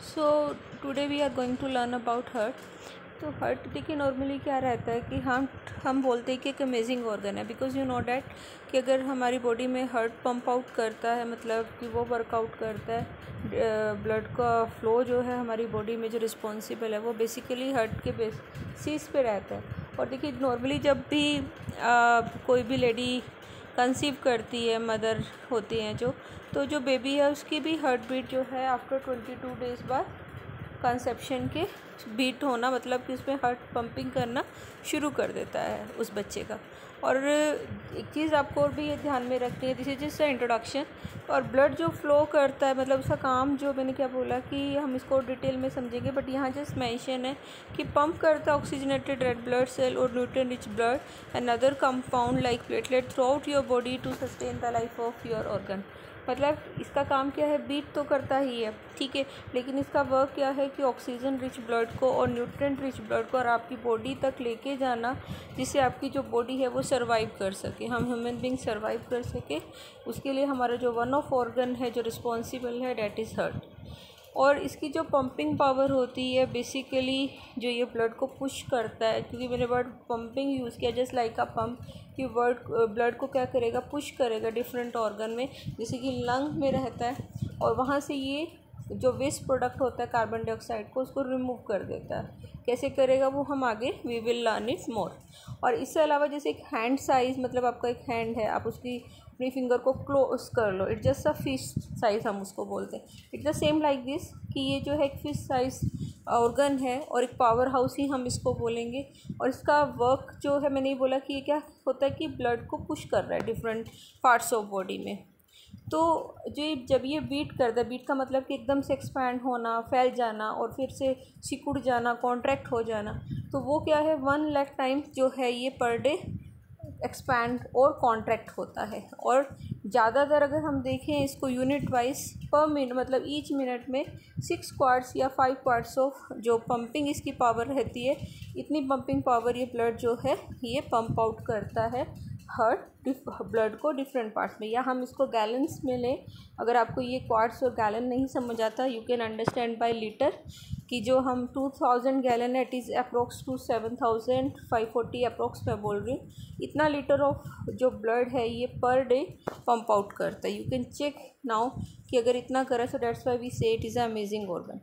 So today we are going to learn about heart. तो heart देखिए normally क्या रहता है कि हम बोलते हैं कि एक अमेजिंग ऑर्गन है, बिकॉज यू नो डैट कि अगर हमारी बॉडी में हार्ट पंप आउट करता है, मतलब कि वो वर्कआउट करता है, ब्लड का फ्लो जो है हमारी बॉडी में जो रिस्पॉन्सिबल है वो बेसिकली हार्ट के बेसिस पे रहता है। और देखिए नॉर्मली जब भी कोई भी लेडी कंसीव करती है, मदर होती हैं तो जो बेबी है उसकी भी हार्ट बीट जो है आफ्टर 22 डेज़ बाद कंसेप्शन के बीट होना, मतलब कि उसमें हार्ट पंपिंग करना शुरू कर देता है उस बच्चे का। और एक चीज़ आपको और भी ये ध्यान में रखनी है, दिस इज जस्ट इंट्रोडक्शन। और ब्लड जो फ्लो करता है, मतलब उसका काम जो मैंने क्या बोला कि हम इसको डिटेल में समझेंगे, बट यहाँ जस्ट मेंशन है कि पंप करता है ऑक्सीजनेटेड रेड ब्लड सेल और nutrient rich blood and other compound like platelet throughout your body to sustain the life of your organ. मतलब इसका काम क्या है, बीट तो करता ही है, ठीक है, लेकिन इसका वर्क क्या है कि ऑक्सीजन रिच ब्लड को और न्यूट्रिएंट रिच ब्लड को और आपकी बॉडी तक लेके जाना, जिससे आपकी जो बॉडी है वो सर्वाइव कर सके, हम ह्यूमन बींग सर्वाइव कर सके। उसके लिए हमारा जो वन ऑफ ऑर्गन है जो रिस्पॉन्सिबल है, डैट इज़ हार्ट। और इसकी जो पंपिंग पावर होती है बेसिकली जो ये ब्लड को पुश करता है, क्योंकि मैंने वर्ड पंपिंग यूज़ किया, जस्ट लाइक अ पंप, कि वर्ड ब्लड को क्या करेगा, पुश करेगा डिफरेंट ऑर्गन में, जैसे कि लंग में रहता है और वहाँ से ये जो वेस्ट प्रोडक्ट होता है कार्बन डाइऑक्साइड को, उसको रिमूव कर देता है। कैसे करेगा वो हम आगे we will learn it more. और इससे अलावा जैसे एक हैंड साइज़, मतलब आपका एक हैंड है, आप उसकी अपनी फिंगर को क्लोज कर लो, it's just a fish size हम उसको बोलते हैं। It's the same like this कि ये जो है एक फिश साइज़ ऑर्गन है और एक पावर हाउस ही हम इसको बोलेंगे। और इसका वर्क जो है, मैंने ये बोला कि ये क्या होता है कि ब्लड को पुश कर रहा है डिफरेंट पार्ट्स ऑफ बॉडी में। तो जो जब ये बीट करता है, बीट का मतलब कि एकदम से एक्सपैंड होना, फैल जाना और फिर से सिकुड़ जाना, कॉन्ट्रैक्ट हो जाना, तो वो क्या है 1 लाख टाइम जो है ये पर डे एक्सपैंड और कॉन्ट्रैक्ट होता है। और ज़्यादातर अगर हम देखें इसको यूनिट वाइज पर मिनट, मतलब ईच मिनट में 6 क्वार्ट्स या 5 क्वार्ट्स ऑफ जो पंपिंग इसकी पावर रहती है, इतनी पंपिंग पावर ये ब्लड जो है ये पंप आउट करता है हार्ट ब्लड को डिफरेंट पार्ट्स में। या हम इसको गैलन्स में लें, अगर आपको ये क्वार्ट्स और गैलन नहीं समझ आता, you can understand by litre, कि जो हम 2000 गैलन है, it is approx to 7540 approx मैं बोल रही हूँ, इतना लीटर ऑफ जो ब्लड है ये पर डे पंप आउट करता है। यू कैन चेक नाउ कि अगर इतना करे, so that's why we say it is a amazing organ.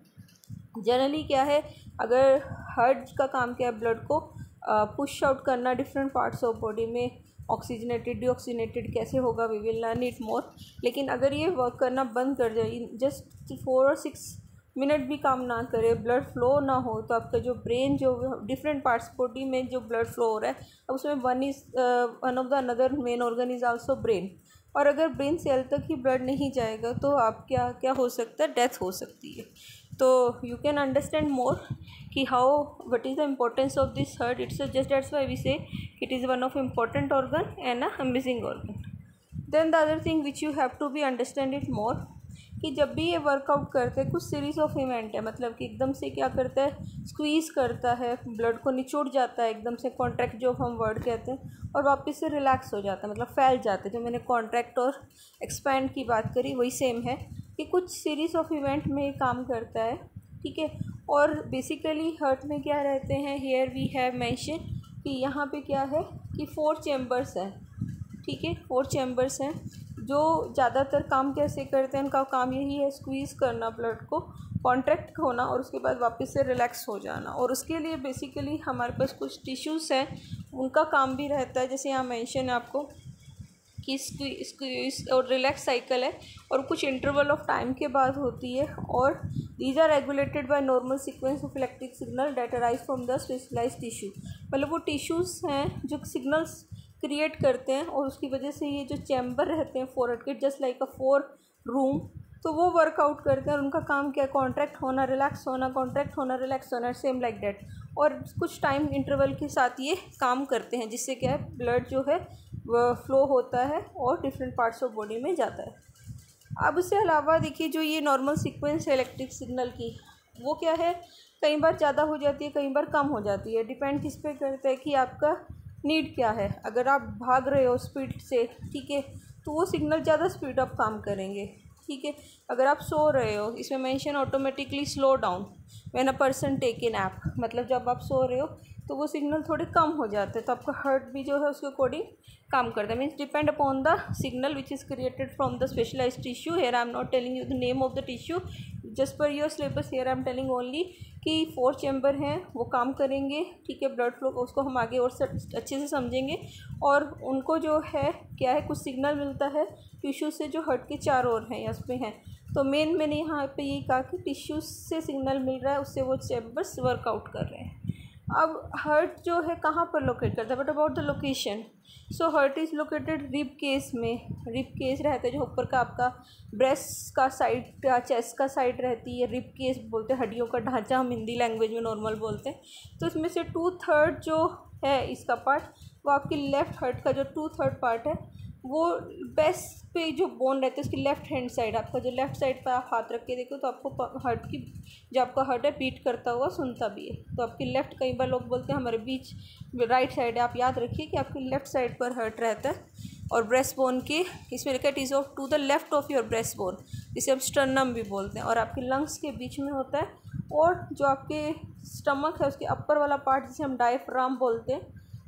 Generally क्या है, अगर हार्ट का काम क्या है, ब्लड को पुश आउट करना डिफरेंट पार्ट्स ऑफ बॉडी में, ऑक्सीजनेटेड डीऑक्सीजनेटेड कैसे होगा we will learn it more. लेकिन अगर ये वर्क करना बंद कर जाए, जस्ट 4 और 6 मिनट भी काम ना करे, ब्लड फ्लो ना हो, तो आपका जो ब्रेन जो डिफरेंट पार्ट्स बॉडी में जो ब्लड फ्लो हो रहा है, अब उसमें one of the another main organ is also brain. और अगर ब्रेन सेल तक ही ब्लड नहीं जाएगा तो आप क्या क्या हो सकता है, डेथ हो सकती है। तो यू कैन अंडरस्टैंड मोर कि how what is the importance of this heart. It's just that's why we say it is one of important organ and a amazing organ. Then the other thing which you have to be understand it more, कि जब भी ये workout करते हैं कुछ series of event है, मतलब कि एकदम से क्या करता है, स्क्वीज़ करता है, ब्लड को निचोड़ जाता है एकदम से, कॉन्ट्रैक्ट जो हम वर्ड कहते हैं, और वापस से रिलैक्स हो जाता है, मतलब फैल जाते हैं। जो मैंने कॉन्ट्रैक्ट और एक्सपैंड की बात करी वही सेम है, कि कुछ सीरीज ऑफ इवेंट में काम करता है, ठीक है। और बेसिकली हार्ट में क्या रहते हैं, हियर वी हैव मेंशन कि यहाँ पे क्या है कि 4 चैम्बर्स हैं, ठीक है, 4 चैम्बर्स हैं जो ज़्यादातर काम कैसे करते हैं, उनका काम यही है स्क्वीज़ करना, ब्लड को कॉन्ट्रैक्ट होना और उसके बाद वापस से रिलैक्स हो जाना। और उसके लिए बेसिकली हमारे पास कुछ टिश्यूज़ हैं, उनका काम भी रहता है, जैसे यहाँ मेंशन है आपको कि स्क्वीज़ और रिलैक्स साइकिल है, और कुछ इंटरवल ऑफ टाइम के बाद होती है। और these are regulated by normal sequence of electric signal that arise from the specialised tissue. मतलब वो टिश्यूज़ हैं जो सिग्नल्स क्रिएट करते हैं, और उसकी वजह से ये जो चैम्बर रहते हैं फोरहेड के, जस्ट लाइक अ 4 रूम, तो वो वर्कआउट करते हैं। और उनका काम क्या है, कॉन्ट्रैक्ट होना, रिलैक्स होना, कॉन्ट्रैक्ट होना, रिलैक्स होना, सेम लाइक डैट। और कुछ टाइम इंटरवल के साथ ये काम करते हैं, जिससे क्या है ब्लड जो है वह फ्लो होता है और डिफरेंट पार्ट्स ऑफ बॉडी में जाता है। अब उससे अलावा देखिए जो ये नॉर्मल सीक्वेंस है इलेक्ट्रिक सिग्नल की, वो क्या है, कई बार ज़्यादा हो जाती है, कई बार कम हो जाती है, डिपेंड किस पे करता है कि आपका नीड क्या है। अगर आप भाग रहे हो स्पीड से, ठीक है, तो वो सिग्नल ज़्यादा स्पीड अप काम करेंगे, ठीक है। अगर आप सो रहे हो, इसमें mention automatically slow down when a person take a nap, मतलब जब आप सो रहे हो तो वो सिग्नल थोड़े कम हो जाते हैं, तो आपका हार्ट भी जो है उसके अकॉर्डिंग काम करता है। Means depend upon the signal which is created from the specialised tissue. Here I am not telling you the name of the tissue, just per your syllabus. Here I am telling only कि 4 chamber हैं वो काम करेंगे, ठीक है। Blood flow उसको हम आगे और अच्छे से समझेंगे, और उनको जो है क्या है, कुछ सिग्नल मिलता है टिश्यू से जो हार्ट के चारों ओर हैं या उस पर हैं। तो मैंने यहाँ पे यही कहा कि टिश्यू से सिग्नल मिल रहा है, उससे वो चैम्बर्स वर्कआउट कर रहे हैं। अब हार्ट जो है कहाँ पर लोकेट करता है, but about the location. So heart is located rib cage में। रिब केस रहता है जो ऊपर का आपका ब्रेस्ट का साइड या चेस्ट का साइड रहती है, रिब केस बोलते हैं, हड्डियों का ढांचा हम हिंदी लैंग्वेज में नॉर्मल बोलते हैं। तो इसमें से 2/3 जो है इसका पार्ट, वो आपकी लेफ्ट हार्ट का जो 2/3 पार्ट है वो बेस्ट पे जो बोन रहता है उसकी लेफ्ट हैंड साइड, आपका जो लेफ्ट साइड पर आप हाथ रख के देखो तो आपको हार्ट की जो आपका हार्ट है बीट करता हुआ सुनता भी है। तो आपकी लेफ्ट, कई बार लोग बोलते हैं हमारे बीच राइट साइड है, आप याद रखिए कि आपकी लेफ्ट साइड पर हार्ट रहता है। और ब्रेस्ट बोन के इसमें लिखा है it is off to the left of your breastbone, जिसे हम स्टर्नम भी बोलते हैं, और आपके लंग्स के बीच में होता है। और जो आपके स्टमक है उसके अपर वाला पार्ट जिसे हम डायफ्राम बोलते हैं,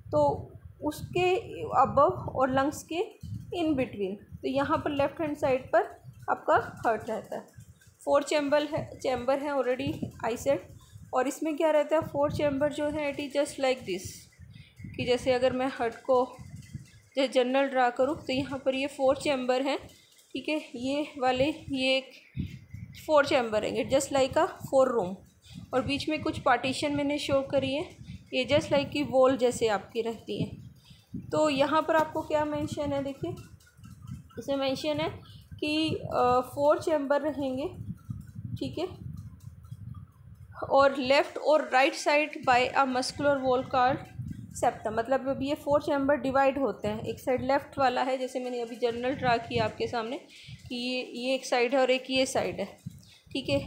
तो उसके अबव और लंग्स के इन बिटवीन, तो यहाँ पर लेफ्ट हैंड साइड पर आपका हार्ट रहता है। 4 चैम्बर है ऑलरेडी आई सेड। और इसमें क्या रहता है, 4 चैम्बर जो है it is just like this, कि जैसे अगर मैं हार्ट को जैसे जनरल ड्रा करूँ तो यहाँ पर ये 4 चैम्बर हैं, ठीक है। ये वाले ये 4 चैम्बर हैं, जस्ट लाइक अ 4 रूम। और बीच में कुछ पार्टीशन मैंने शो करी है, ये जस्ट लाइक की वॉल जैसे आपकी रहती है। तो यहाँ पर आपको क्या मेंशन है, देखिए इसमें मेंशन है कि 4 चैम्बर रहेंगे, ठीक है। और लेफ़्ट और right side by a muscular wall called septum, मतलब अब ये 4 चैम्बर डिवाइड होते हैं। एक साइड लेफ़्ट वाला है, जैसे मैंने अभी जनरल ड्रा किया आपके सामने कि ये एक साइड है और एक ये साइड है, ठीक है।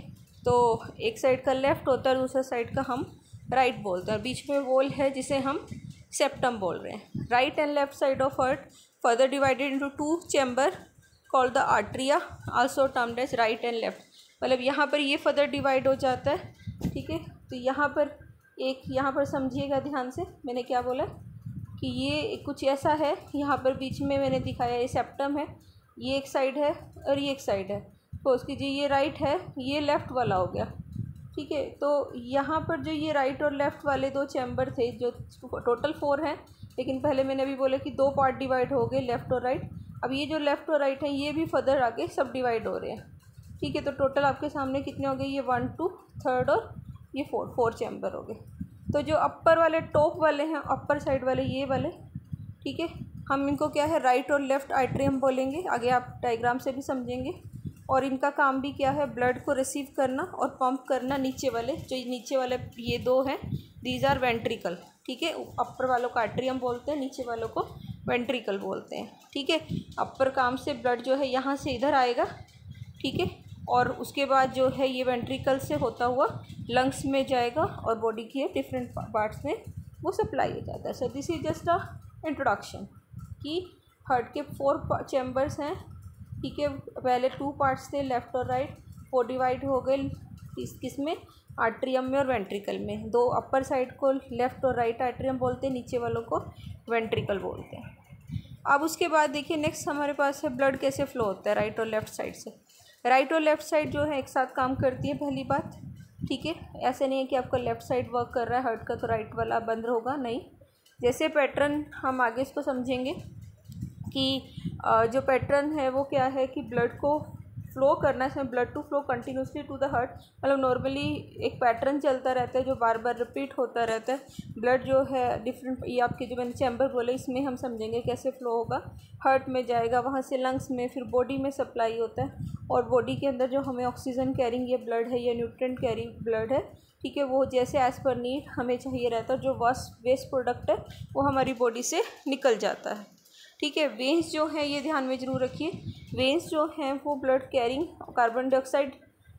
तो एक साइड का लेफ़्ट होता है, दूसरा साइड का हम राइट बोलते हैं, और बीच में वॉल है जिसे हम सेप्टम बोल रहे हैं। Right and left side of heart further divided into 2 chamber called the atria, also termed as right and left. मतलब यहाँ पर ये फर्दर डिवाइड हो जाता है, ठीक है। तो यहाँ पर समझिएगा ध्यान से, मैंने क्या बोला कि ये कुछ ऐसा है, यहाँ पर बीच में मैंने दिखाया ये सेप्टम है, ये एक साइड है और ये एक साइड है। सपोज कीजिए ये राइट है, ये लेफ़्ट वाला हो गया, ठीक है। तो यहाँ पर जो ये राइट और लेफ़्ट वाले 2 चैम्बर थे, जो टोटल 4 हैं, लेकिन पहले मैंने अभी बोला कि 2 पार्ट डिवाइड हो गए, लेफ़्ट और राइट। अब ये जो लेफ़्ट और राइट हैं ये भी फर्दर आगे सब डिवाइड हो रहे हैं, ठीक है। तो टोटल आपके सामने कितने हो गए, ये 1 2 3 और ये 4 चैम्बर हो गए। तो जो अपर वाले टॉप वाले हैं, अपर साइड वाले ये वाले, ठीक है, हम इनको क्या है राइट और लेफ़्ट आर्टरियम बोलेंगे, आगे आप डायग्राम से भी समझेंगे। और इनका काम भी क्या है, ब्लड को रिसीव करना और पंप करना। नीचे वाले ये 2 हैं, दीज आर वेंट्रिकल, ठीक है। अपर वालों को आर्टरियम बोलते हैं, नीचे वालों को वेंट्रिकल बोलते हैं, ठीक है। अपर काम से ब्लड जो है यहाँ से इधर आएगा, ठीक है, और उसके बाद जो है ये वेंट्रिकल से होता हुआ लंग्स में जाएगा और बॉडी के डिफरेंट पार्ट्स में वो सप्लाई हो जाता है। So this is just a introduction कि हार्ट के 4 चैम्बर्स हैं, ठीक है। पहले 2 पार्ट्स थे लेफ़्ट और राइट, वो डिवाइड हो गए किस में, आर्टरियम में और वेंट्रिकल में। 2 अपर साइड को लेफ़्ट और राइट आर्टरियम बोलते हैं, नीचे वालों को वेंट्रिकल बोलते हैं। अब उसके बाद देखिए नेक्स्ट हमारे पास है ब्लड कैसे फ्लो होता है राइट और लेफ़्ट साइड से। राइट और लेफ़्ट साइड जो है एक साथ काम करती है, पहली बात, ठीक है। ऐसे नहीं है कि आपका लेफ़्ट साइड वर्क कर रहा है हार्ट का तो राइट वाला बंद होगा, नहीं। जैसे पैटर्न हम आगे इसको समझेंगे कि जो पैटर्न है वो क्या है कि ब्लड को फ्लो करना है, इसमें blood to flow continuously to the heart, मतलब नॉर्मली एक पैटर्न चलता रहता है जो बार बार रिपीट होता रहता है। ब्लड जो है डिफरेंट, ये आपके जो मैंने चैम्बर बोले इसमें हम समझेंगे कैसे फ्लो होगा। हार्ट में जाएगा, वहाँ से लंग्स में, फिर बॉडी में सप्लाई होता है, और बॉडी के अंदर जो हमें ऑक्सीजन कैरिंग ये ब्लड है, ये न्यूट्रिएंट कैरिंग ब्लड है, ठीक है, वो जैसे एज़ पर नीड हमें चाहिए रहता है। जो वेस्ट प्रोडक्ट है वो हमारी बॉडी से निकल जाता है, ठीक है। वेंस जो है ये ध्यान में ज़रूर रखिए, वेंस जो हैं वो ब्लड कैरिंग कार्बन डाइऑक्साइड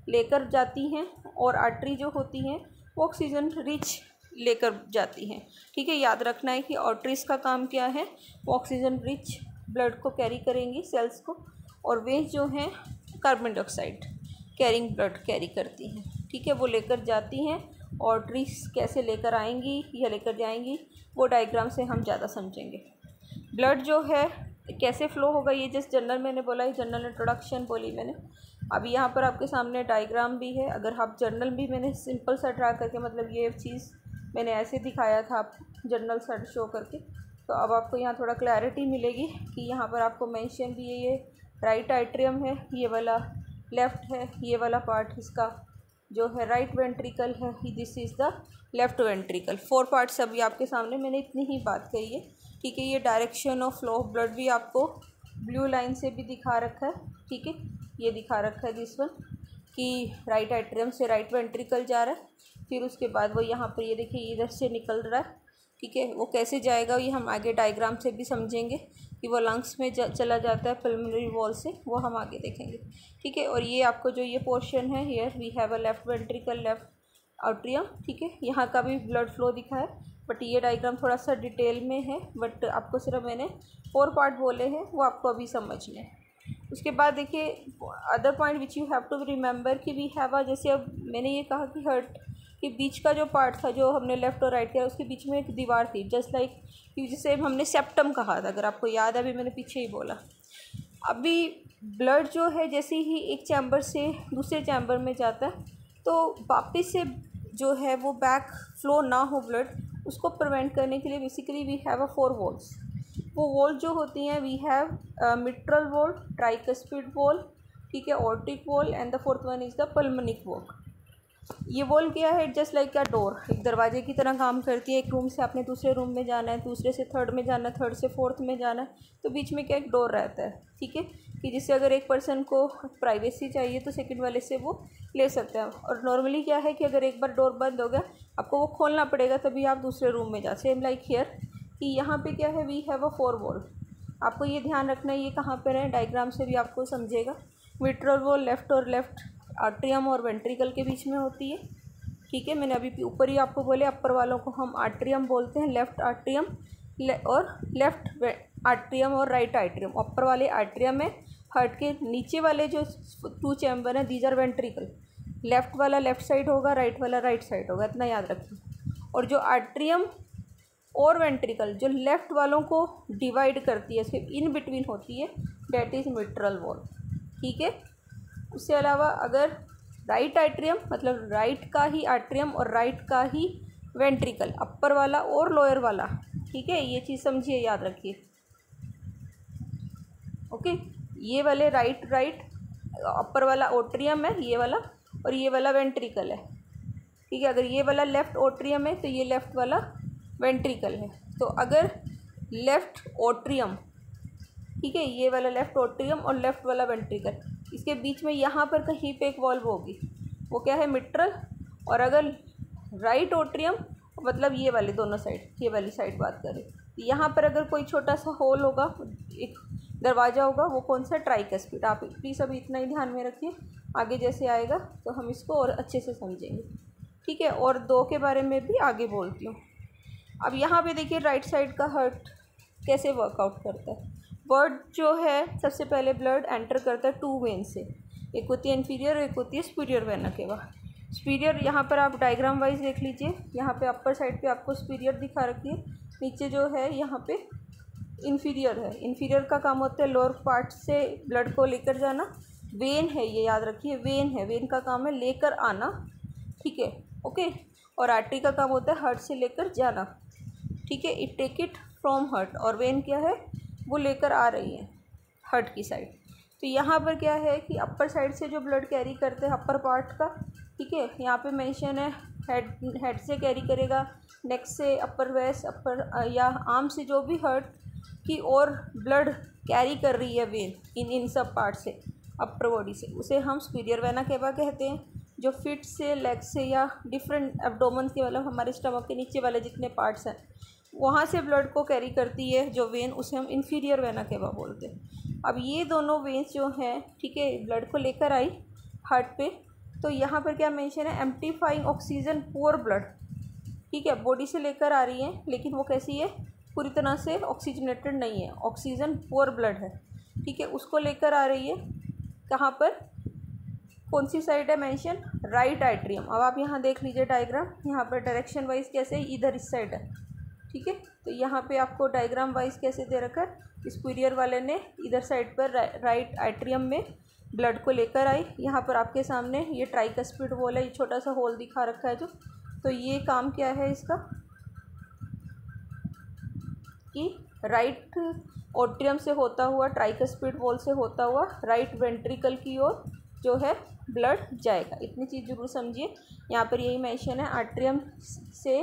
लेकर जाती हैं, और आर्टरी जो होती हैं वो ऑक्सीजन रिच लेकर जाती हैं, ठीक है। याद रखना है कि आर्टरीज का काम क्या है, वो ऑक्सीजन रिच ब्लड को कैरी करेंगी सेल्स को, और वेंस जो हैं carbon dioxide carrying blood carry करती हैं, ठीक है, वो लेकर जाती हैं। आर्टरीज कैसे लेकर आएंगी या लेकर जाएंगी वो डायग्राम से हम ज़्यादा समझेंगे। ब्लड जो है कैसे फ़्लो होगा, ये जस्ट जनरल मैंने बोला, ये जनरल इंट्रोडक्शन बोली मैंने। अभी यहाँ पर आपके सामने डायग्राम भी है। अगर आप जर्नल भी मैंने सिंपल सा ड्रा करके, मतलब ये चीज़ मैंने ऐसे दिखाया था आपको जर्नल सा शो करके, तो अब आपको यहाँ थोड़ा क्लैरिटी मिलेगी कि यहाँ पर आपको मेंशन भी है, ये राइट एट्रियम है, ये वाला लेफ़्ट है, ये वाला पार्ट इसका जो है राइट वेंट्रिकल है, this is the left ventricle. 4 parts अभी आपके सामने मैंने इतनी ही बात कही है, ठीक है। ये direction of flow of blood भी आपको ब्लू लाइन से भी दिखा रखा है, ठीक है, ये दिखा रखा है दिस वन कि राइट एट्रियम से राइट वेंट्रिकल जा रहा है, फिर उसके बाद वो यहाँ पर ये देखिए इधर से निकल रहा है, ठीक है। वो कैसे जाएगा ये हम आगे डायग्राम से भी समझेंगे कि वो लंग्स में चला जाता है पल्मोनरी वॉल से, वो हम आगे देखेंगे, ठीक है। और ये आपको जो ये पोर्शन है, here we have a left ventricle left atrium, ठीक है। यहाँ का भी ब्लड फ्लो दिखा है, बट ये डायग्राम थोड़ा सा डिटेल में है, बट आपको सिर्फ मैंने 4 पार्ट बोले हैं, वो आपको अभी समझने हैं। उसके बाद देखिए other point which you have to remember कि वी हैव अ, जैसे अब मैंने ये कहा कि हार्ट के बीच का जो पार्ट था, जो हमने लेफ़्ट और राइट किया, उसके बीच में एक दीवार थी, जस्ट लाइक जिसे हमने सेप्टम कहा था, अगर आपको याद है, अभी मैंने पीछे ही बोला। अभी ब्लड जो है जैसे ही एक चैम्बर से दूसरे चैम्बर में जाता है, तो वापस से जो है वो बैक फ्लो ना हो ब्लड, उसको प्रिवेंट करने के लिए basically we have a 4 valves. वो वॉल जो होती हैं, we have mitral valve, tricuspid valve, ठीक है, aortic valve, and the 4th one is the pulmonic valve. ये वॉल क्या है, जस्ट लाइक अ डोर, एक दरवाजे की तरह काम करती है। एक रूम से आपने दूसरे रूम में जाना है, दूसरे से थर्ड में जाना है, थर्ड से फोर्थ में जाना है, तो बीच में क्या एक डोर रहता है, ठीक है, कि जिससे अगर एक पर्सन को प्राइवेसी चाहिए तो सेकंड वाले से वो ले सकता है। और नॉर्मली क्या है कि अगर एक बार डोर बंद हो गया, आपको वो खोलना पड़ेगा तभी आप दूसरे रूम में जा। सेम लाइक हियर कि यहाँ पे क्या है, वी हैव अ 4 वॉल। आपको ये ध्यान रखना है ये कहाँ पर है, डायग्राम से भी आपको समझेगा। मिट्रल वॉल लेफ़्ट और लेफ़्ट आर्ट्रियम और वेंट्रिकल के बीच में होती है, ठीक है। मैंने अभी ऊपर ही आपको बोले, अपर वालों को हम आर्ट्रियम बोलते हैं, लेफ़्ट आर्ट्रियम और लेफ़्ट आर्ट्रियम और राइट आर्ट्रियम। अपर वाले आर्ट्रियम में हार्ट के नीचे वाले जो 2 चैम्बर हैं, दीज आर वेंट्रिकल। लेफ़्ट वाला लेफ़्ट साइड होगा, राइट वाला राइट साइड होगा, इतना याद रखिए। और जो आर्ट्रियम और वेंट्रिकल जो लेफ़्ट वालों को डिवाइड करती है, सिर्फ इन बिटवीन होती है, डेट इज़ मिट्रल वॉल, ठीक है। उससे अलावा अगर राइट आर्ट्रियम, मतलब राइट का ही आर्ट्रियम और राइट का ही वेंट्रिकल, अपर वाला और लोअर वाला, ठीक है, ये चीज़ समझिए, याद रखिए, ओके। ये वाले राइट अपर वाला ओट्रियम है ये वाला, और ये वाला वेंट्रिकल है, ठीक है। अगर ये वाला लेफ़्ट ओट्रियम है तो ये लेफ़्ट वाला वेंट्रिकल है। तो अगर लेफ़्ट ओट्रियम, ठीक है, ये वाला लेफ़्ट ओट्रियम और लेफ़्ट वाला वेंट्रिकल, इसके बीच में यहाँ पर कहीं पे एक वॉल्व होगी, वो क्या है, मिट्रल। और अगर राइट ओट्रियम, मतलब ये वाले दोनों साइड, ये वाली साइड बात करें, यहाँ पर अगर कोई छोटा सा होल होगा, एक दरवाज़ा होगा, वो कौन सा, ट्राइकस्पिड। आप प्लीज़ अभी इतना ही ध्यान में रखिए, आगे जैसे आएगा तो हम इसको और अच्छे से समझेंगे, ठीक है। और 2 के बारे में भी आगे बोलती हूँ। अब यहाँ पे देखिए राइट साइड का हार्ट कैसे वर्कआउट करता है। ब्लड जो है सबसे पहले ब्लड एंटर करता है 2 वेन से, एक होती है इन्फीरियर और एक होती है सुपीरियर वेना केवा। सुपीरियर यहाँ पर आप डायग्राम वाइज देख लीजिए, यहाँ पे अपर साइड पे आपको सुपीरियर दिखा रखी है, नीचे जो है यहाँ पे इन्फीरियर है। इन्फीरियर का काम होता है लोअर पार्ट से ब्लड को लेकर जाना। वेन है, ये याद रखिए, वेन है, वेन का काम है लेकर आना, ठीक है, ओके। और आर्टरी का काम होता है हार्ट से लेकर जाना, ठीक है, it take it from heart. और वेन क्या है, वो लेकर आ रही है हार्ट की साइड। तो यहाँ पर क्या है कि अपर साइड से जो ब्लड कैरी करते हैं अपर पार्ट का, ठीक है, यहाँ पे मेंशन है हेड से कैरी करेगा, नेक से, अपर वेस्ट, अपर या आर्म से, जो भी हार्ट की और ब्लड कैरी कर रही है वेन इन सब पार्ट से, अपर बॉडी से, उसे हम सुपीरियर वेना केवा कहते हैं। जो फिट से, लेग से या डिफरेंट एब्डोमेन के, मतलब हमारे स्टमक के नीचे वाले जितने पार्ट्स हैं, वहाँ से ब्लड को कैरी करती है जो वेन, उसे हम इन्फीरियर वेना केवा बोलते हैं। अब ये दोनों वेन्स जो हैं, ठीक है, ब्लड को लेकर आई हार्ट पे, तो यहाँ पर क्या मेंशन है, एम्प्लीफाइंग ऑक्सीजन पुअर ब्लड, ठीक है, बॉडी से लेकर आ रही है, लेकिन वो कैसी है, पूरी तरह से ऑक्सीजनेटेड नहीं है, ऑक्सीजन पुअर ब्लड है, ठीक है, उसको लेकर आ रही है कहाँ पर, कौन सी साइड है मेंशन, राइट एट्रियम। अब आप यहाँ देख लीजिए डायग्राम, यहाँ पर डायरेक्शन वाइज कैसे, इधर इस साइड है, ठीक है। तो यहाँ पे आपको डायग्राम वाइज कैसे दे रखा है, स्पूरियर वाले ने इधर साइड पर राइट एट्रियम में ब्लड को लेकर आई। यहाँ पर आपके सामने ये ट्राइकस्पिड वॉल है, ये छोटा सा होल दिखा रखा है जो, तो ये काम क्या है इसका कि राइट एट्रियम से होता हुआ, ट्राइकस्पिड वॉल से होता हुआ राइट वेंट्रिकल की ओर जो है ब्लड जाएगा। इतनी चीज़ जरूर समझिए, यहाँ पर यही मेंशन है। एट्रियम से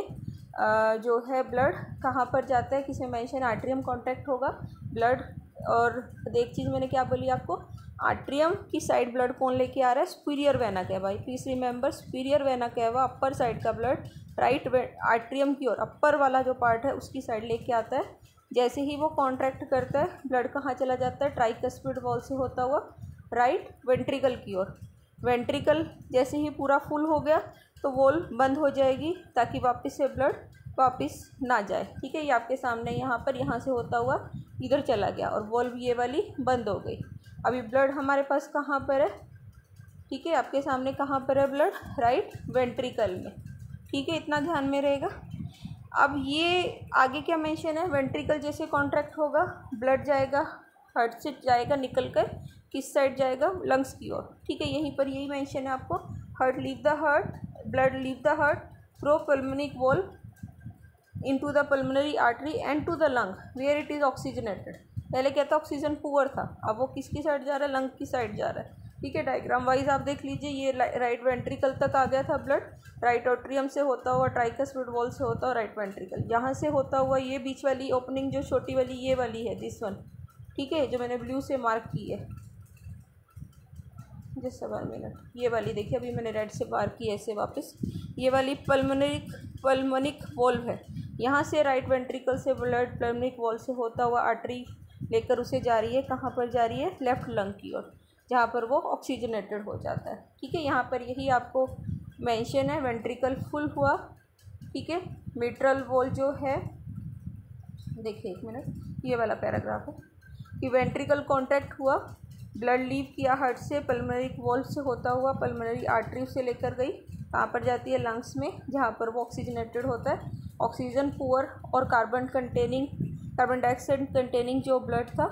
जो है ब्लड कहाँ पर जाता है, किसे मेंशन, एट्रियम कांटेक्ट होगा ब्लड। और एक चीज़ मैंने क्या बोली आपको, एट्रियम की साइड ब्लड कौन लेके आ रहा है, superior vena cava. Please remember, superior vena cava upper side का ब्लड राइट एट्रियम की ओर, अपर वाला जो पार्ट है उसकी साइड लेके आता है। जैसे ही वो कॉन्ट्रैक्ट करता है, ब्लड कहाँ चला जाता है, ट्राइकस्पिड वॉल से होता हुआ राइट वेंट्रिकल की ओर। वेंट्रिकल जैसे ही पूरा फुल हो गया तो वॉल बंद हो जाएगी, ताकि वापस से ब्लड वापस ना जाए, ठीक है। ये आपके सामने यहाँ पर, यहाँ से होता हुआ इधर चला गया और वॉल्व ये वाली बंद हो गई। अभी ब्लड हमारे पास कहाँ पर है, ठीक है, आपके सामने कहाँ पर है ब्लड, राइट वेंट्रिकल में, ठीक है, इतना ध्यान में रहेगा। अब ये आगे क्या मेंशन है, वेंट्रिकल जैसे कॉन्ट्रैक्ट होगा, ब्लड जाएगा, हार्ट से जाएगा, निकल कर किस साइड जाएगा, लंग्स की ओर, ठीक है। यहीं पर यही मेंशन है आपको, heart leave the heart, blood leave the heart through pulmonic valve into the pulmonary artery and to the lung where it is oxygenated. पहले क्या था, ऑक्सीजन पुअर था, अब वो किसकी साइड जा रहा है, लंग की साइड जा रहा है, ठीक है। डायग्राम वाइज आप देख लीजिए, ये राइट वेंट्रिकल तक आ गया था ब्लड, राइट एट्रियम से होता हुआ, ट्राइकस्पिड वॉल से होता हुआ राइट वेंट्रिकल, यहाँ से होता हुआ ये बीच वाली ओपनिंग जो छोटी वाली ये वाली है, दिस वन, ठीक है, जो मैंने ब्लू से मार्क की है, जस्ट 1 मिनट, ये वाली देखिए, अभी मैंने रेड से मार्क की है ऐसे वापस, ये वाली पल्मोनिक वॉल्व है। यहाँ से राइट वेंट्रिकल से ब्लड पल्मोनिक वॉल से होता हुआ आर्टरी लेकर उसे जा रही है, कहाँ पर जा रही है, लेफ्ट लंग की ओर, जहाँ पर वो ऑक्सीजनेटेड हो जाता है, ठीक है। यहाँ पर यही आपको मेंशन है, वेंट्रिकल फुल हुआ, ठीक है। मिट्रल वॉल जो है, देखिए 1 मिनट, ये वाला पैराग्राफ है कि वेंट्रिकल कॉन्ट्रैक्ट हुआ, ब्लड लीव किया हार्ट से, पल्मोनरी वॉल से होता हुआ पल्मोनरी आर्टरी से लेकर गई, कहाँ पर जाती है, लंग्स में, जहाँ पर वो ऑक्सीजनेटेड होता है। ऑक्सीजन पुअर और कार्बन डाइऑक्साइड कंटेनिंग जो ब्लड था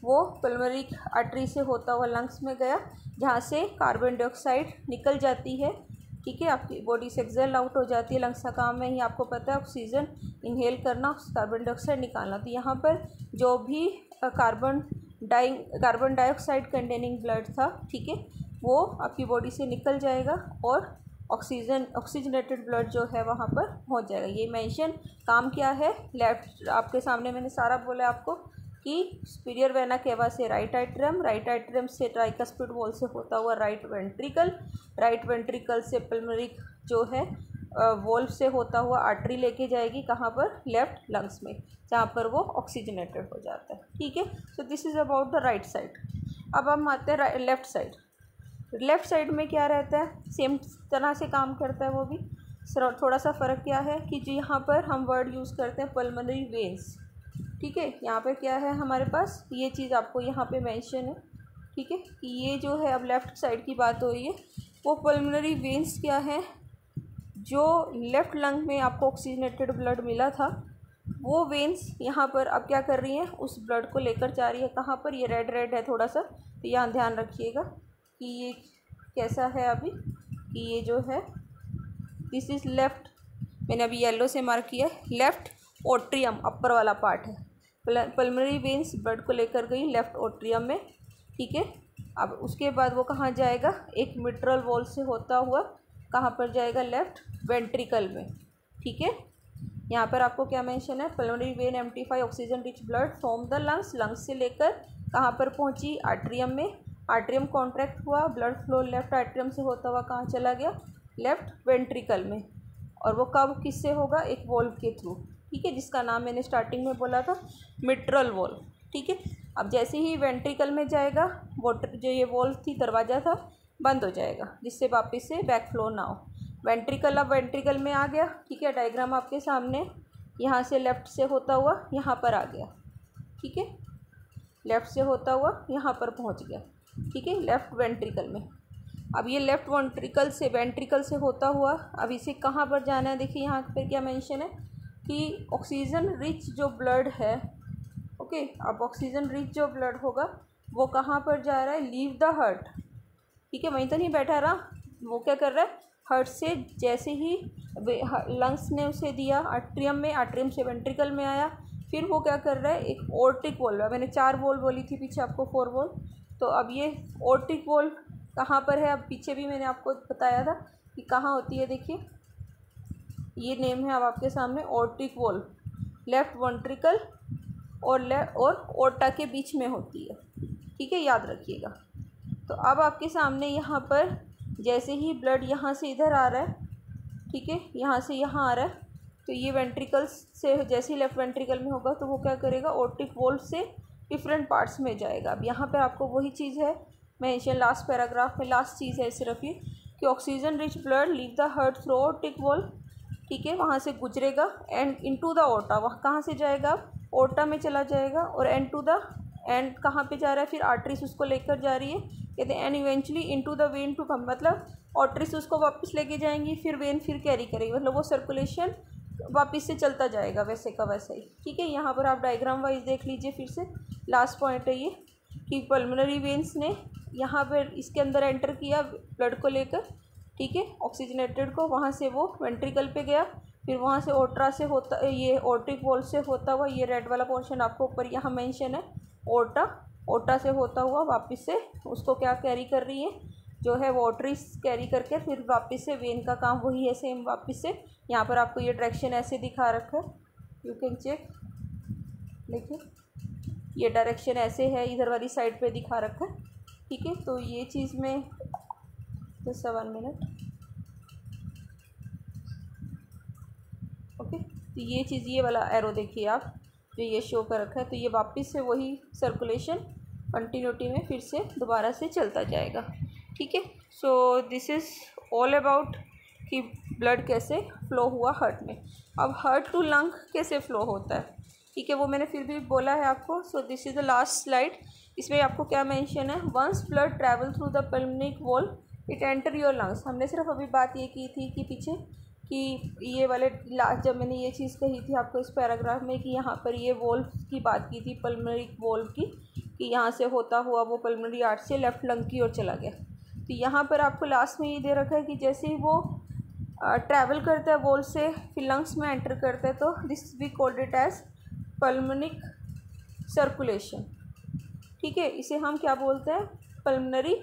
वो पल्मोनरी आर्टरी से होता हुआ लंग्स में गया, जहाँ से कार्बन डाइऑक्साइड निकल जाती है, ठीक है, आपकी बॉडी से एक्सेल आउट हो जाती है। लंग्स का काम है ही आपको पता है, ऑक्सीजन इनहेल करना, कार्बन डाइऑक्साइड निकालना। तो यहाँ पर जो भी कार्बन डाइऑक्साइड कंटेनिंग ब्लड था, ठीक है, वो आपकी बॉडी से निकल जाएगा और ऑक्सीजनेटेड ब्लड जो है वहाँ पर पहुँच जाएगा। ये मेंशन काम क्या है, लेफ्ट आपके सामने मैंने सारा बोला आपको कि सुपीरियर वेना केवा से राइट एट्रियम से ट्राइकस्पिड वॉल से होता हुआ राइट वेंट्रिकल से पल्मोनरी जो है वॉल्व से होता हुआ आर्टरी लेके जाएगी, कहाँ पर, लेफ्ट लंग्स में, जहाँ पर वो ऑक्सीजनेटेड हो जाता है, ठीक है। सो this is about the right side. अब हम आते हैं लेफ़्ट साइड। लेफ़्ट साइड में क्या रहता है, सेम तरह से काम करता है वो भी, थोड़ा सा फ़र्क क्या है कि जो यहाँ पर हम वर्ड यूज़ करते हैं पल्मोनरी वेन्स, ठीक है। यहाँ पे क्या है हमारे पास, ये चीज़ आपको यहाँ पे मेंशन है, ठीक है, कि ये जो है, अब लेफ़्ट साइड की बात हो रही है, वो पल्मोनरी वेन्स क्या है, जो लेफ़्ट लंग में आपको ऑक्सीजनेटेड ब्लड मिला था, वो वेन्स यहाँ पर अब क्या कर रही हैं, उस ब्लड को लेकर जा रही है, कहाँ पर, ये रेड है थोड़ा सा, तो यहाँ ध्यान रखिएगा कि ये कैसा है अभी, कि ये जो है दिस इज़ लेफ़्ट, मैंने अभी येलो से मार्क किया है, लेफ़्ट एट्रियम अपर वाला पार्ट है, पल्मोनरी वेन्स ब्लड को लेकर गई लेफ़्ट एट्रियम में, ठीक है। अब उसके बाद वो कहाँ जाएगा, एक मिट्रल वॉल से होता हुआ कहाँ पर जाएगा, लेफ़्ट वेंट्रिकल में, ठीक है। यहाँ पर आपको क्या मेंशन है, pulmonary vein amplify oxygen rich blood from the lungs से लेकर कहाँ पर पहुँची, आर्टरियम में, आर्टरियम कॉन्ट्रैक्ट हुआ, ब्लड फ्लो लेफ्ट आर्टरियम से होता हुआ कहाँ चला गया, लेफ्ट वेंट्रिकल में, और वो कब किससे होगा, एक वॉल्व के थ्रू, ठीक है, जिसका नाम मैंने स्टार्टिंग में बोला था, मिट्रल वॉल्व, ठीक है। अब जैसे ही वेंट्रिकल में जाएगा, वाटर जो ये वॉल्व थी, दरवाज़ा था, बंद हो जाएगा, जिससे वापस से बैक फ्लो ना हो। वेंट्रिकल अब वेंट्रिकल में आ गया, ठीक है, डायग्राम आपके सामने, यहाँ से लेफ़्ट से होता हुआ यहाँ पर आ गया, ठीक है, लेफ़्ट से होता हुआ यहाँ पर पहुँच गया। ठीक है, लेफ़्ट वेंट्रिकल में। अब ये लेफ़्ट वेंट्रिकल से होता हुआ अब इसे कहाँ पर जाना है, देखिए यहाँ पे क्या मेंशन है कि ऑक्सीजन रिच जो ब्लड है, ओके, अब ऑक्सीजन रिच जो ब्लड होगा वो कहाँ पर जा रहा है, लीव द हार्ट, ठीक है, वहीं तो नहीं बैठा रहा, वो क्या कर रहा है, हार्ट से जैसे ही लंग्स ने उसे दिया आर्ट्रियम में, आर्ट्रियम से वेंट्रिकल में आया, फिर वो क्या कर रहा है, एक ऑर्टिक वॉल्व, मैंने 4 वॉल्व बोली थी पीछे आपको, 4 वॉल्व, तो अब ये ऑर्टिक वॉल्व कहाँ पर है, अब पीछे भी मैंने आपको बताया था कि कहाँ होती है, देखिए ये नेम है अब आपके सामने, ऑर्टिक वॉल्व, लेफ़्ट वेंट्रिकल और ओर्टा के बीच में होती है, ठीक है, याद रखिएगा। तो अब आपके सामने यहाँ पर जैसे ही ब्लड यहाँ से इधर आ रहा है, ठीक है, यहाँ से यहाँ आ रहा है, तो ये वेंट्रिकल्स से जैसे ही लेफ़्ट वेंट्रिकल में होगा तो वो क्या करेगा, ऑर्टिक वॉल्व से डिफरेंट पार्ट्स में जाएगा। अब यहाँ पर आपको वही चीज़ है मेंशन लास्ट पैराग्राफ में, लास्ट चीज़ है सिर्फ ये कि oxygen rich blood leave the heart through aortic valve, ठीक है, वहाँ से गुजरेगा एंड इनटू द ओर्टा, वहाँ कहाँ से जाएगा, ओर्टा में चला जाएगा, और एंड टू द एंड कहाँ पे जा रहा है, फिर आर्टरीज उसको लेकर जा रही है, कहते हैं and eventually into the vein to come, मतलब आर्टरीज उसको वापस लेके जाएंगी, फिर वेन फिर कैरी करेगी, मतलब वो सर्कुलेशन वापस से चलता जाएगा वैसे का वैसा ही, ठीक है। यहाँ पर आप डायग्राम वाइज देख लीजिए फिर से, लास्ट पॉइंट है ये कि पल्मोनरी वेन्स ने यहाँ पर इसके अंदर एंटर किया ब्लड को लेकर, ठीक है, ऑक्सीजनेटेड को, वहाँ से वो वेंट्रिकल पे गया, फिर वहाँ से ओर्टा से होता, ये ऑर्टिक वॉल्व से होता हुआ, ये रेड वाला पोर्शन आपको ऊपर यहाँ मेंशन है, ओर्टा से होता हुआ वापस से उसको क्या कैरी कर रही है, जो है वो आर्टरीज कैरी करके फिर वापस से वेन का काम वही है सेम, वापस से यहाँ पर आपको ये डायरेक्शन ऐसे दिखा रखा है, यू कैन चेक, देखिए ये डायरेक्शन ऐसे है, इधर वाली साइड पे दिखा रखा है, ठीक है। तो ये चीज़ में जस्ट 1 मिनट, ओके, तो ये चीज़, ये वाला एरो देखिए आप, जो ये शो कर रखा है, तो ये वापस से वही सर्कुलेशन कंटिन्यूटी में फिर से दोबारा से चलता जाएगा, ठीक है। सो दिस इज़ ऑल अबाउट कि ब्लड कैसे फ्लो हुआ हार्ट में। अब हार्ट टू लंग कैसे फ्लो होता है, ठीक है, वो मैंने फिर भी बोला है आपको। So this is the last slide, इसमें आपको क्या मेंशन है, once blood travel through the pulmonic valve it enter your lungs. हमने सिर्फ अभी बात ये की थी कि पीछे कि ये वाले लास्ट, जब मैंने ये चीज़ कही थी आपको इस पैराग्राफ में कि यहाँ पर ये वॉल्व की बात की थी, पल्मोनरी वॉल्व की, कि यहाँ से होता हुआ वो पल्मोनरी आर्ट से लेफ्ट लंग की ओर चला गया। तो यहाँ पर आपको लास्ट में ये दे रखा है कि जैसे ही वो ट्रैवल करता है वॉल्व से फिर लंग्स में एंटर करता है, तो this we called it as pulmonic circulation, ठीक है, इसे हम क्या बोलते हैं, पल्मोनरी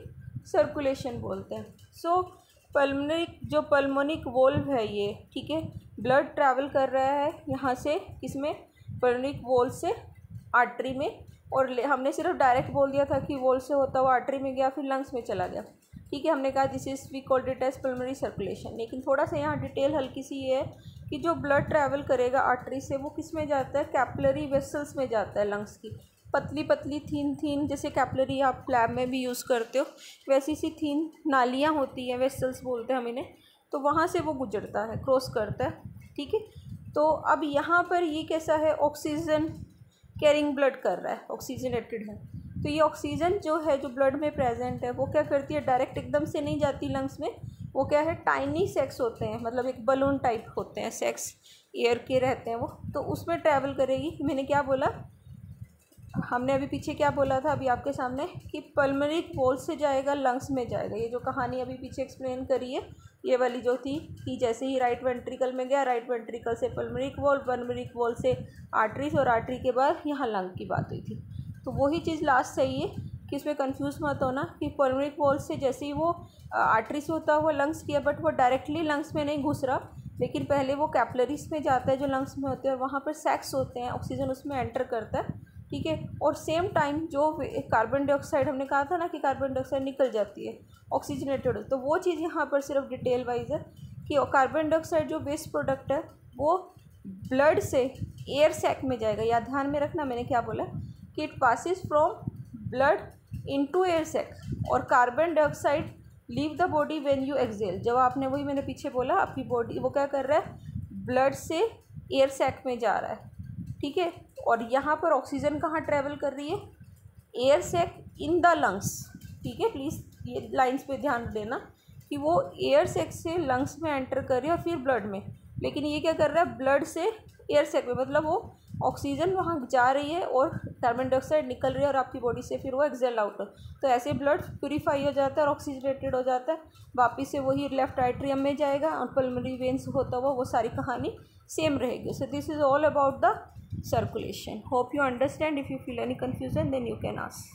सर्कुलेशन बोलते हैं। सो जो पल्मोनिक वॉल्व है ये, ठीक है, ब्लड ट्रैवल कर रहा है यहाँ से इसमें पल्मोनिक वॉल्व से आर्टरी में, और हमने सिर्फ डायरेक्ट बोल दिया था कि वॉल्व से होता हुआ आर्टरी में गया फिर लंग्स में चला गया, ठीक है, हमने कहा this is we called it as pulmonary circulation. लेकिन थोड़ा सा यहाँ डिटेल हल्की सी ये है कि जो ब्लड ट्रैवल करेगा आर्टरी से वो किस में जाता है, कैपिलरी वेसल्स में जाता है, लंग्स की पतली पतली थीन जैसे कैपिलरी आप लैब में भी यूज़ करते हो वैसी सी थीन नालियाँ होती हैं, वेसल्स बोलते हैं हम इन्हें, तो वहाँ से वो गुजरता है, क्रॉस करता है, ठीक है। तो अब यहाँ पर ये कैसा है, ऑक्सीजन कैरिंग ब्लड कर रहा है, ऑक्सीजनेटेड है, तो ये ऑक्सीजन जो है जो ब्लड में प्रेजेंट है वो क्या करती है, डायरेक्ट एकदम से नहीं जाती लंग्स में, वो क्या है, टाइनी सेक्स होते हैं, मतलब एक बलून टाइप होते हैं, सेक्स एयर के रहते हैं वो, तो उसमें ट्रैवल करेगी। मैंने क्या बोला, हमने अभी पीछे क्या बोला था अभी आपके सामने कि पल्मोनिक वॉल्व से जाएगा लंग्स में जाएगा, ये जो कहानी अभी पीछे एक्सप्लेन करी है ये वाली जो थी कि जैसे ही राइट वेंट्रिकल में गया, राइट वेंट्रिकल से पल्मोनिक वॉल्व से आर्टरीज, और आर्टरी के बाद यहाँ लंग की बात हुई थी। तो वही चीज़ लास्ट सही है कि इसमें कंफ्यूज मत होना कि पल्मोनिक वॉल्व से जैसे ही वो आर्टरी से होता हुआ लंग्स किया, बट वो डायरेक्टली लंग्स में नहीं घुस रहा, लेकिन पहले वो कैपिलरीज में जाता है जो लंग्स में होते हैं, और वहाँ पर सैक्स होते हैं, ऑक्सीजन उसमें एंटर करता है, ठीक है। और सेम टाइम जो कार्बन डाइऑक्साइड, हमने कहा था ना कि कार्बन डाइऑक्साइड निकल जाती है ऑक्सीजनेटेड, तो वो चीज़ यहाँ पर सिर्फ डिटेल वाइज है कि कार्बन डाइऑक्साइड जो वेस्ट प्रोडक्ट है वो ब्लड से एयर सैक में जाएगा। या ध्यान में रखना मैंने क्या बोला कि it passes from blood into air sac, और carbon dioxide leave the body when you exhale. जब आपने, वही मैंने पीछे बोला, आपकी बॉडी वो क्या कर रहा है, ब्लड से एयर सैक में जा रहा है, ठीक है। और यहाँ पर ऑक्सीजन कहाँ ट्रैवल कर रही है, air sac in the lungs, ठीक है, प्लीज़ ये लाइंस पे ध्यान देना कि वो एयर सैक से लंग्स में एंटर कर रही है और फिर ब्लड में, लेकिन ये क्या कर रहा है, ब्लड से एयर सैक में, मतलब वो ऑक्सीजन वहाँ जा रही है और कार्बन डाइऑक्साइड निकल रही है और आपकी बॉडी से फिर वो एक्सेल आउट है। तो ऐसे ब्लड प्यूरीफाई हो जाता है और ऑक्सीजनेटेड हो जाता है, वापस से वही लेफ्ट आर्टरियम में जाएगा और पल्मोनरी वेन्स होता हुआ वो सारी कहानी सेम रहेगी। सो this is all about the circulation. Hope you understand. If you feel any confusion, then you can ask.